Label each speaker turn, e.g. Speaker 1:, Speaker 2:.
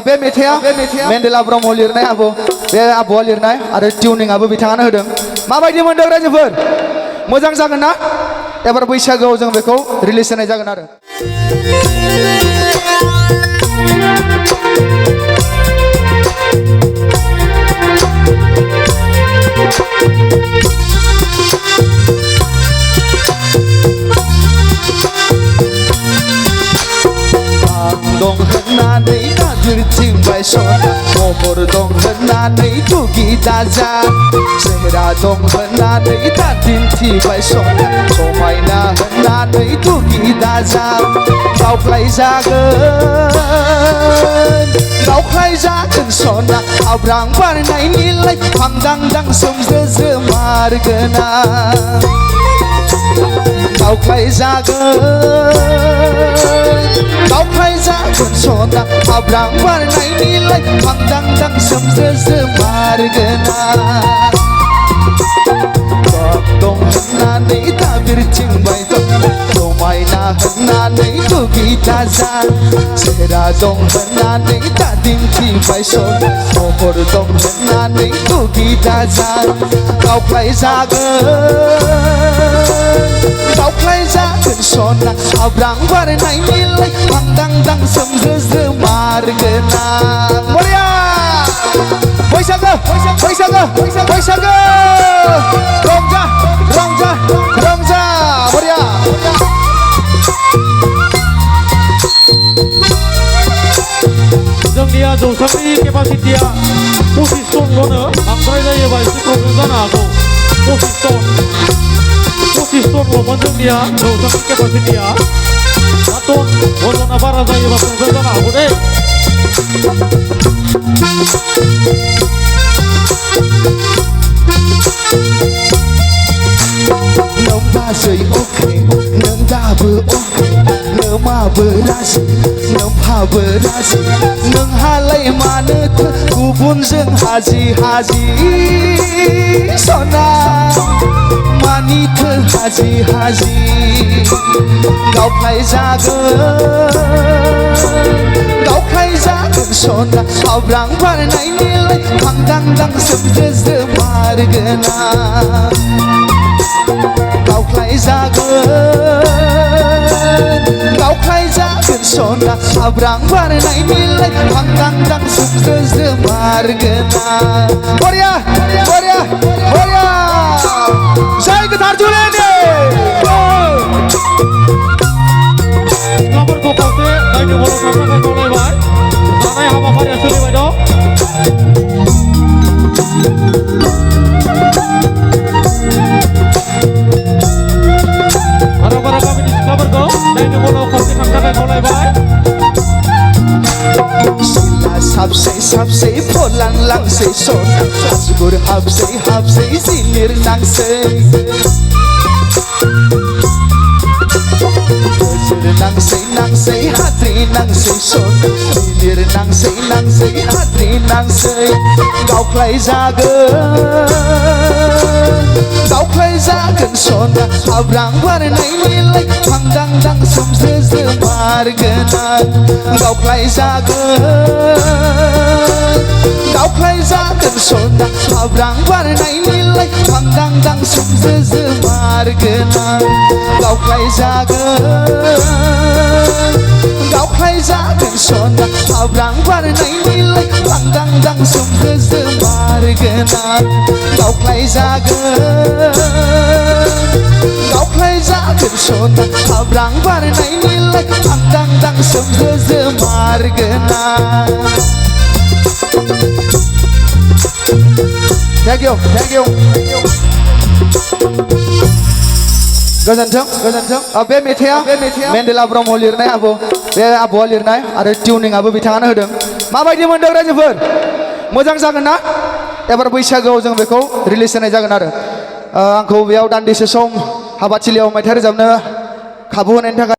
Speaker 1: बे मेथाइआ मेन्डेला ब्रह्म लिरनाय बे आबौआ लिरनाय आरो टिउनिंआबो बिथाङानो होदों। माबायदि मोनदों रायजोफोर? मोजां जागोन ना? एबार बैसागोआव जों बेखौ रिलिज होनाय जागोन आरो। दं होननानै नागिरथिंबाय सना महर दं होननानै दुगि दाजा सेहेरा दं होननानै दा दिन्थिबाय सना समायना होननानै दुगि दाजा गावख्लाय जागोन सना आब्रां बारनायनिलाय फांदांदां सोमज्रो मारगोना गावख्लाय जागोन सना आब्रां बारनायनिलाय फांदांदां सोमज्रो मारगोना दं होननानै दाबिरथिंबाय समायना होननानै दुगि दाजा सेहेरा दं होननानै दा दिन्थिबाय सना महर दं होननानै दुगि दाजा गावख्लाय जागोन सना आब्रां बारनायनिलाय फांदांदां सोमज्रो मारगोना बरिया बैसागो रंजा बरिया
Speaker 2: जोंनिया जौसांनि केपासिटिया 25 टनल'नो बांद्राय जायोबा एसे प्रब्लेम जानो हागौ। 25 टनल'मोन जोंनिया जौसांनि केपासिटिया 5 टन अजना बारा जायोबा प्रब्लेम जानो हागौ दे।
Speaker 1: नों बाजै अके नों दाबो अके नोमाबो राजि नोंहाबो राजि नोंहालाय मानोथो गुबुनजों हाजि सना मानिथो हाजि गावख्लाय जागोन सना आब्रां बारनायनिलाय फांदांदां सोमज्रो मारगोना गावख्लाय जागोन सना आब्रां बारनायनिलाय फांदांदां सोमज्रो मारगोना बरिया जाय गोथार जुलिनि
Speaker 2: सिख्लाफोरखौ खावसे डाइनिं हलाव थांनो थाखाय खावलायबाय। जानाय हाबाफारिया सोलिबाय दं। आराबारा गामिनि सिख्लाफोरखौ डाइनिं हलाव खावसे थांनो थाखाय खावलायबाय।
Speaker 1: साबसै फलांलांसै सना आसुगुर हाबसै जिनिर नांसै नांसै हाद्रि नांसै सना जिनिर नांसै हाद्रि नांसै गावख्लाय जागोन सना आब्रां बारनायनिलाय फांदांदां सोमज्रो मारगोना गावख्लाय जागोन सना आब्रां बारनायनिलाय फांदांदां सोमज्रो मारगोना गावख्लाय जागोन सना आब्रां बारनायनिलाय फांदांदां सोमज्रो मारगोना गावख्लाय जागोन सना आब्रां बारनायनिलाय फांदांदां सोमज्रो मारगोना। Thank you. गोजोन्थों बे मेथाइआ मेन्डेला ब्रह्म लिरनाय बे आबौआ लिरनाय आरो टिउनिंआबो बिथाङानो होदों। माबायदि मोनदों रायजोफोर? मोजां जागोन ना? एबार बैसागोआव जों बेखौ रिलिज होनाय जागोन आरो। आंखौ बेयाव दान्दिसे सम हाबाथिलियाव मेथाइ रोजाबनो खाबु होनायनि थाखाय